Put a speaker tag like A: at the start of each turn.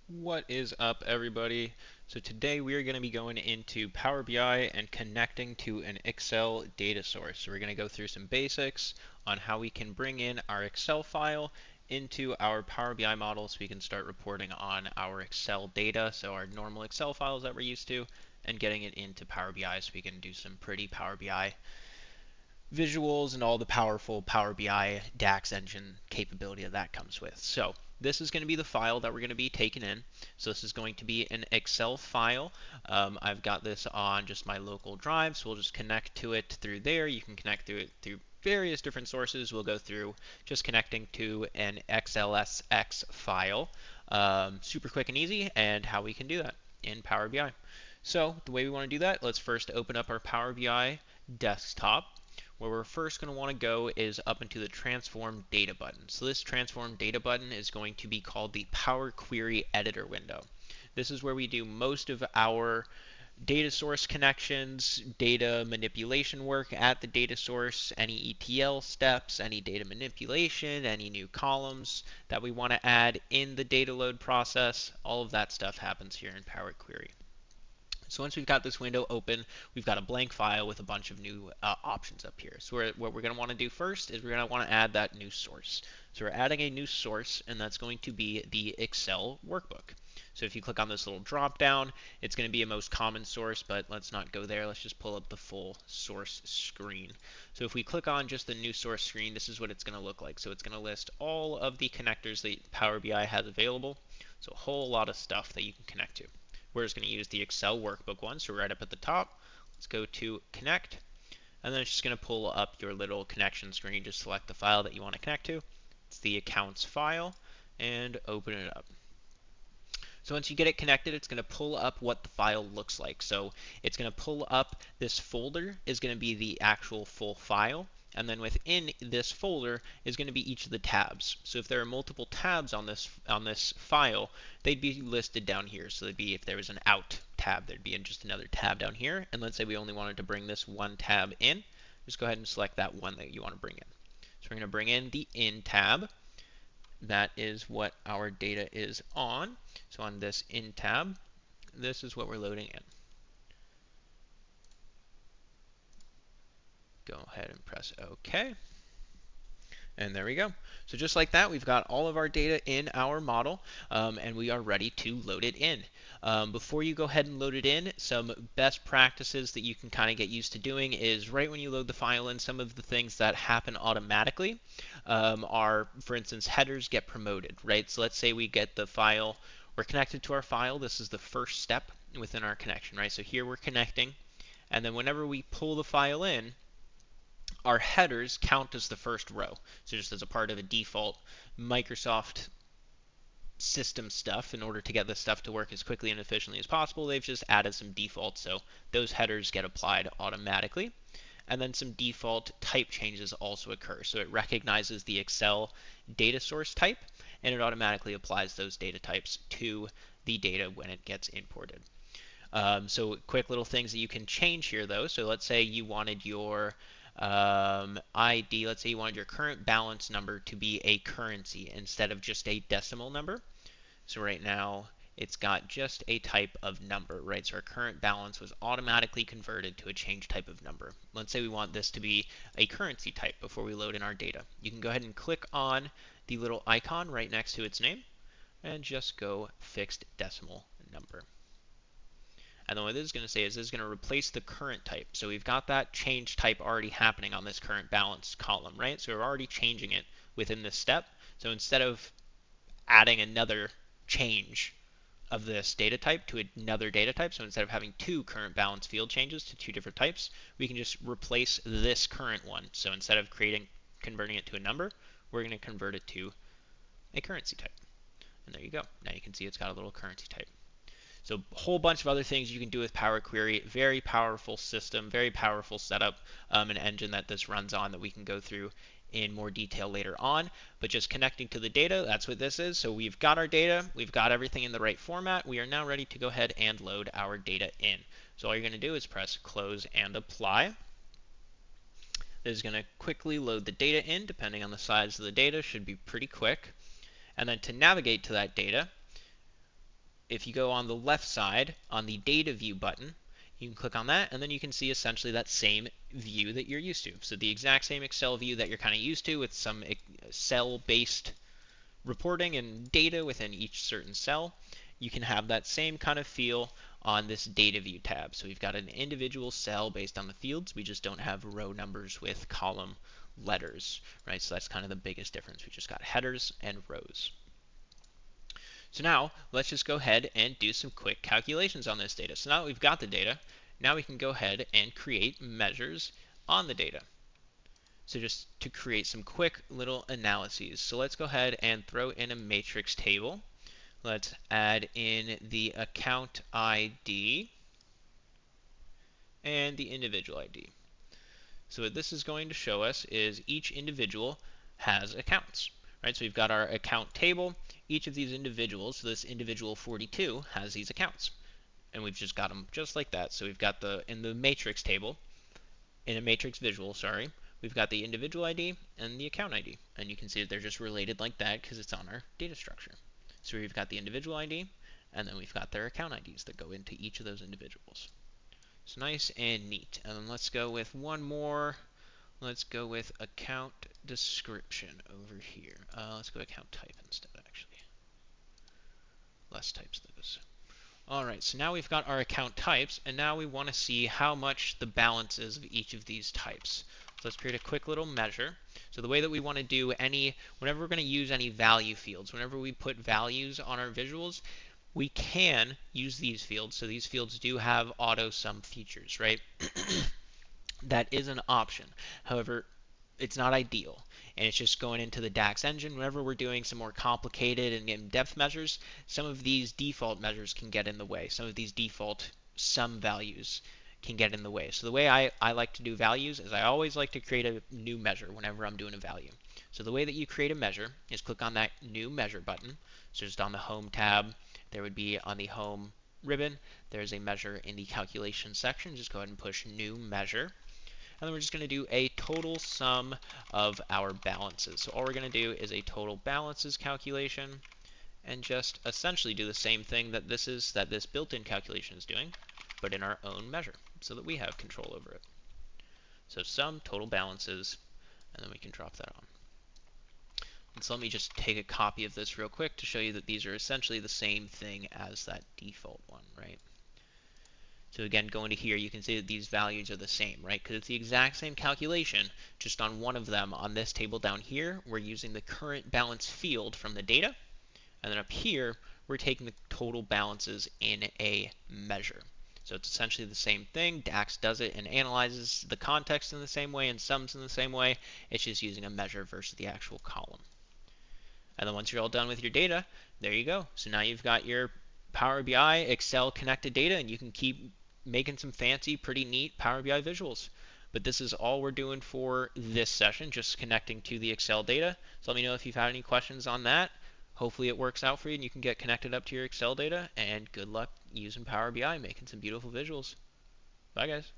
A: What is up, everybody? So today we are going to be going into Power BI and connecting to an Excel data source. So we're going to go through some basics on how we can bring in our Excel file into our Power BI model so we can start reporting on our Excel data, so our normal Excel files that we're used to, and getting it into Power BI so we can do some pretty Power BI visuals and all the powerful Power BI DAX engine capability that comes with. So this is going to be the file that we're going to be taking in. So this is going to be an Excel file. I've got this on just my local drive, so we'll just connect to it through there. You can connect to it through various different sources. We'll go through just connecting to an XLSX file. Super quick and easy, and how we can do that in Power BI. So the way we want to do that, let's first open up our Power BI desktop. Where we're first going to want to go is up into the Transform Data button. So this Transform Data button is going to be called the Power Query Editor window. This is where we do most of our data source connections, data manipulation work at the data source, any ETL steps, any data manipulation, any new columns that we want to add in the data load process. All of that stuff happens here in Power Query. So once we've got this window open, we've got a blank file with a bunch of new options up here. So what we're going to want to do first is we're going to want to add that new source. So we're adding a new source, and that's going to be the Excel workbook. So if you click on this little drop down, it's going to be a most common source, but let's not go there. Let's just pull up the full source screen. So if we click on just the new source screen, this is what it's going to look like. So it's going to list all of the connectors that Power BI has available. So a whole lot of stuff that you can connect to. We're just going to use the Excel workbook one, so right up at the top, let's go to connect, and then it's just going to pull up your little connection screen. Just select the file that you want to connect to. It's the accounts file, and open it up. So once you get it connected, it's going to pull up what the file looks like. So it's going to pull up this folder is going to be the actual full file. And then within this folder is going to be each of the tabs. So if there are multiple tabs on this file, they'd be listed down here. So they'd be, if there was an out tab, there'd be just another tab down here. And let's say we only wanted to bring this one tab in. Just go ahead and select that one that you want to bring in. So we're going to bring in the in tab. That is what our data is on. So on this in tab, this is what we're loading in. Go ahead and press OK. And there we go. So just like that, we've got all of our data in our model, and we are ready to load it in. Before you go ahead and load it in, some best practices that you can kind of get used to doing is right when you load the file in, some of the things that happen automatically are, for instance, headers get promoted, right? So let's say we get the file, we're connected to our file. This is the first step within our connection, right? So here we're connecting, and then whenever we pull the file in, our headers count as the first row. So just as a part of a default Microsoft system stuff, in order to get this stuff to work as quickly and efficiently as possible, they've just added some defaults. So those headers get applied automatically. And then some default type changes also occur. So it recognizes the Excel data source type, and it automatically applies those data types to the data when it gets imported. So quick little things that you can change here, though. So let's say you wanted your ID, let's say you wanted your current balance number to be a currency instead of just a decimal number. So right now it's got just a type of number, right? So our current balance was automatically converted to a change type of number. Let's say we want this to be a currency type before we load in our data. You can go ahead and click on the little icon right next to its name and just go fixed decimal number. And then what this is going to say is this is going to replace the current type. So we've got that change type already happening on this current balance column, right? So we're already changing it within this step. So instead of adding another change of this data type to another data type, so instead of having two current balance field changes to two different types, we can just replace this current one. So instead of converting it to a number, we're going to convert it to a currency type. And there you go. Now you can see it's got a little currency type. So a whole bunch of other things you can do with Power Query. Very powerful system, very powerful setup, an engine that this runs on that we can go through in more detail later on. But just connecting to the data, that's what this is. So we've got our data, we've got everything in the right format. We are now ready to go ahead and load our data in. So all you're going to do is press close and apply. This is going to quickly load the data in, depending on the size of the data, should be pretty quick. And then to navigate to that data, if you go on the left side on the data view button, you can click on that, and then you can see essentially that same view that you're used to. So the exact same Excel view that you're kind of used to with some cell-based reporting and data within each certain cell. You can have that same kind of feel on this data view tab. So we've got an individual cell based on the fields. We just don't have row numbers with column letters, right? So that's kind of the biggest difference. We just got headers and rows. So now let's just go ahead and do some quick calculations on this data. So now that we've got the data, now we can go ahead and create measures on the data. So just to create some quick little analyses. So let's go ahead and throw in a matrix table. Let's add in the account ID and the individual ID. So what this is going to show us is each individual has accounts. Right, so we've got our account table. Each of these individuals, so this individual 42, has these accounts. And we've just got them just like that. So we've got in the matrix table, in a matrix visual, sorry, we've got the individual ID and the account ID. And you can see that they're just related like that because it's on our data structure. So we've got the individual ID, and then we've got their account IDs that go into each of those individuals. So nice and neat. And then let's go with one more. Let's go with account description over here. Let's go account type instead, actually. Less types, those. Alright, so now we've got our account types, and now we want to see how much the balance is of each of these types. So let's create a quick little measure. So the way that we want to do whenever we're going to use any value fields, whenever we put values on our visuals, we can use these fields. So these fields do have auto sum features, right? That is an option. However, it's not ideal, and it's just going into the DAX engine. Whenever we're doing some more complicated and in-depth measures, some of these default measures can get in the way. Some of these default sum values can get in the way. So the way I like to do values is I always like to create a new measure whenever I'm doing a value. So the way that you create a measure is click on that new measure button. So just on the home tab, there would be on the home ribbon, there's a measure in the calculation section. Just go ahead and push new measure. And then we're just going to do a total sum of our balances. So all we're going to do is a total balances calculation and just essentially do the same thing that this built-in calculation is doing, but in our own measure so that we have control over it. So sum total balances, and then we can drop that on. And so let me just take a copy of this real quick to show you that these are essentially the same thing as that default one, right? So again, going to here, you can see that these values are the same, right? Because it's the exact same calculation, just on one of them on this table down here, we're using the current balance field from the data. And then up here, we're taking the total balances in a measure. So it's essentially the same thing. DAX does it and analyzes the context in the same way and sums in the same way. It's just using a measure versus the actual column. And then once you're all done with your data, there you go. So now you've got your Power BI, Excel connected data, and you can keep making some fancy, pretty neat Power BI visuals. But this is all we're doing for this session, just connecting to the Excel data. So let me know if you've had any questions on that. Hopefully it works out for you and you can get connected up to your Excel data. And good luck using Power BI, making some beautiful visuals. Bye, guys.